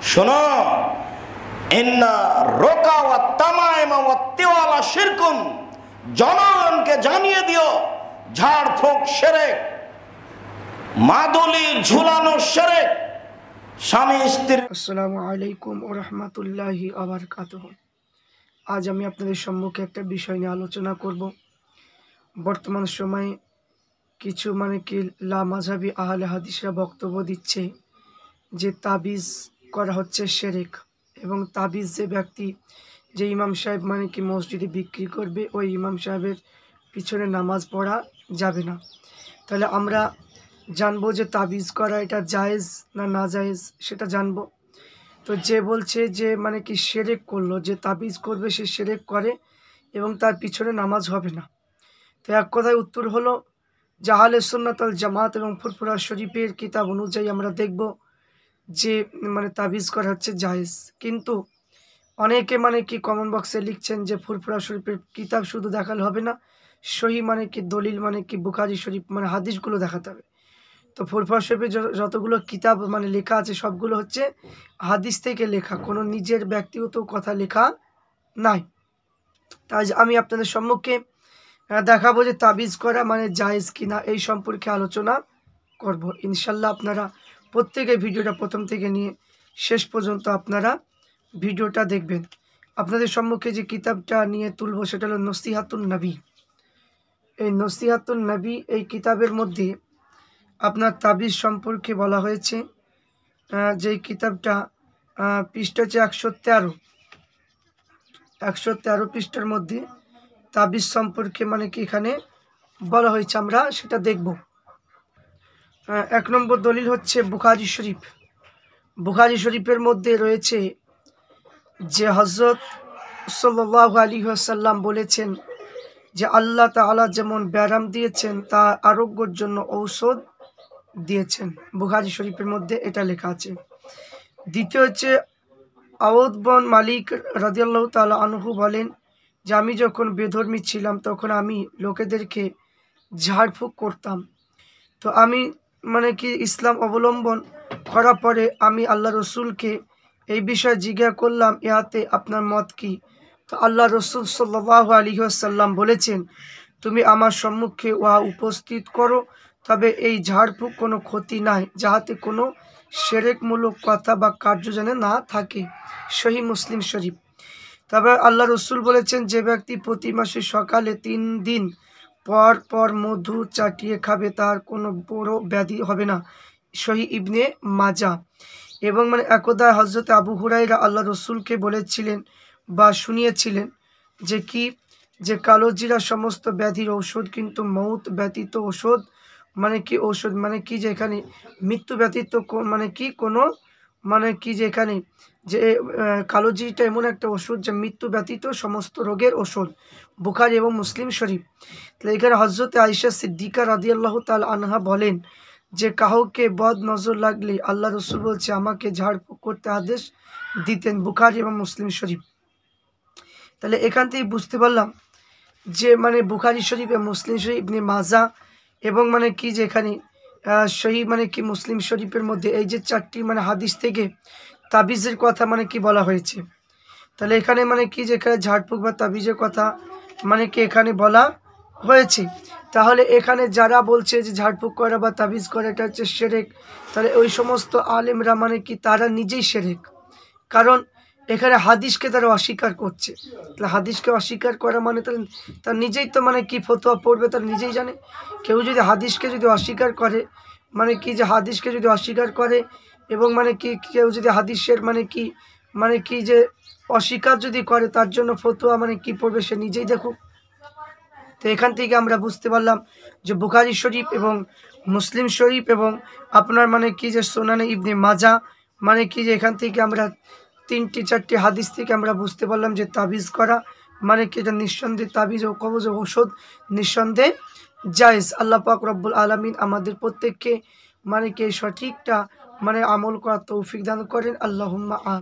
শোনো, ইন্না রোকা ওয়া তামাইমা ওয়া তিওয়ালা শিরকুন, জনগণকে জানিয়ে দিও ঝাড় ফুঁক শিরক, মাদুলি ঝুলানো শিরক, স্বামী স্ত্রী। আসসালামু আলাইকুম ওয়া রাহমাতুল্লাহি ওয়া বারাকাতুহু। আজ আমি আপনাদের সম্মুখে একটা বিষয় নিয়ে আলোচনা করব। বর্তমান সময়ে কিছু লামাযহাবী আহলে হাদিসরা বক্তব্য দিচ্ছে যে তাবিজ করা হচ্ছে শিরক, এবং তাবিজ যে ব্যক্তি, যে ইমাম সাহেব মসজিদে বিক্রি করবে, ওই ইমাম সাহেবের পিছনে নামাজ পড়া যাবে না। তাহলে আমরা জানবো যে তাবিজ করা এটা জায়েজ না নাজায়েজ, সেটা জানবো। তো যে বলছে যে শিরক করলো, যে তাবিজ করবে সে শিরক করে এবং তার পিছনে নামাজ হবে না। তো এক কথায় উত্তর হলো যে আহলে সুন্নাত ওয়াল জামাত এবং ফুরফুরা শরীফের কিতাব অনুযায়ী আমরা দেখব যে তাবিজ করা হচ্ছে জায়েজ। কিন্তু অনেকে কমেন্ট বক্সে লিখছেন যে ফুরফুরা শরীফের কিতাব শুধু দেখালে হবে না, সহি দলিল বুখারী শরীফ হাদিসগুলো দেখাতে হবে। তো ফুরফুরা শরীফের যতগুলো কিতাব লেখা আছে সবগুলো হচ্ছে হাদিস থেকে লেখা, কোনো নিজের ব্যক্তিগত কথা লেখা নাই। তাই আমি আপনাদের সম্মুখে দেখাবো যে তাবিজ করা জায়েজ কিনা, এই সম্পর্কে আলোচনা করব ইনশাল্লাহ। আপনারা প্রত্যেকে ভিডিওটা প্রথম থেকে নিয়ে শেষ পর্যন্ত আপনারা ভিডিওটা দেখবেন। আপনাদের সম্মুখে যে কিতাবটা নিয়ে তুলবো সেটা হলো নসিহাতুন নবী। এই নসিহাতুন নবী এই কিতাবের মধ্যে আপনার তাবিজ সম্পর্কে বলা হয়েছে। যেই কিতাবটা পৃষ্ঠা হচ্ছে 113 পৃষ্ঠার মধ্যে তাবিজ সম্পর্কে এখানে বলা হয়েছে, আমরা সেটা দেখব। 1 নম্বর দলিল হচ্ছে বুখারী শরীফ। বুখারী শরীফের মধ্যে রয়েছে যে হযরত সাল্লাল্লাহু আলাইহি ওয়াসাল্লাম বলেছেন যে আল্লাহ তাআলা যেমন ব্যারাম দিয়েছেন তা আরোগ্যের জন্য ঔষধ দিয়েছেন। বুখারী শরীফের মধ্যে এটা লেখা আছে। দ্বিতীয় হচ্ছে আউদ বিন মালিক রাদিয়াল্লাহু তাআলা আনহু বলেন যে আমি যখন বেধর্মী ছিলাম তখন আমি লোকেদেরকে ঝাড়ফুঁক করতাম। তো আমি ইসলাম অবলম্বন করার পরে আমি আল্লাহ রসুলকে এই বিষয়ে জিজ্ঞাসা করলাম, ইহাতে আপনার মত কি? তো আল্লাহ রসুল সাল্লাল্লাহু আলাইহি ওয়াসাল্লাম বলেছেন, তুমি আমার সম্মুখে উহা উপস্থিত করো, তবে এই ঝাড়ফুঁক কোনো ক্ষতি নাই, যাহাতে কোনো শিরকমূলক কথা বা কার্য যেন না থাকে। সহিহ মুসলিম শরীফ। তবে আল্লাহ রসুল বলেছেন, যে ব্যক্তি প্রতি মাসে সকালে 3 দিন পর পর মধু চাটিয়ে খাবে তার কোনো বড় ব্যাধি হবে না। সহিহ ইবনে মাজাহ। এবং একদা হযরত আবু হুরায়রা আল্লাহ রসুলকে বলেছিলেন বা শুনিয়েছিলেন যে কালো জিরা সমস্ত ব্যাধির ঔষধ, কিন্তু মৌত ব্যতীত ঔষধ ঔষধ যে এখানে মৃত্যু ব্যতীত কোনো যে এখানে যে কালো জিরাটা এমন একটা ওষুধ যে মৃত্যু ব্যতীত সমস্ত রোগের ওষুধ। বুখারী এবং মুসলিম শরীফ। তাহলে এখানে হযরত আয়েশা সিদ্দিকা রাদিয়াল্লাহু তাআলা আনহা বলেন যে কাউকে বদ নজর লাগলে আল্লাহ রসুল বলছে আমাকে ঝাড়ফুঁক করতে আদেশ দিতেন। বুখারী এবং মুসলিম শরীফ। তাহলে এখান থেকে বুঝতে পারলাম যে বুখারী শরীফ এবং মুসলিম শরীফ, ইবনে মাজাহ এবং যে এখানে সহিহ মুসলিম শরীফের মধ্যে এই যে 4টি হাদিস থেকে তাবিজের কথা বলা হয়েছে। তাহলে এখানে যে এখানে ঝাড়ফুঁক বা তাবিজের কথা এখানে বলা হয়েছে। তাহলে এখানে যারা বলছে যে ঝাড়ফুঁক করা বা তাবিজ করা এটা হচ্ছে শিরক, তাহলে ওই সমস্ত আলেমরা তারা নিজেই শিরক, কারণ এখানে হাদিসকে তারা অস্বীকার করছে। তাহলে হাদিসকে অস্বীকার করা তাহলে তার নিজেই তো ফতোয়া পড়বে, তার নিজেই জানে। কেউ যদি হাদিসকে যদি অস্বীকার করে যে হাদিসকে যদি অস্বীকার করে এবং কেউ যদি হাদিসের যে অস্বীকার যদি করে, তার জন্য ফতোয়া কি পড়বে সে নিজেই দেখুক। তো এখান থেকে আমরা বুঝতে পারলাম যে বুখারী শরীফ এবং মুসলিম শরীফ এবং আপনার যে সুনানে ইবনে মাজাহ যে এখান থেকে আমরা 3-4টি হাদিস থেকে আমরা বুঝতে পারলাম যে তাবিজ করা এটা নিঃসন্দেহে তাবিজ ও কবজ ও ঔষধ নিঃসন্দেহে জায়েজ। আল্লাহ পাক রব্বুল আলামিন আমাদের প্রত্যেককে সঠিকটা আমল করার তৌফিক দান করেন। আল্লাহুম্মা আমিন।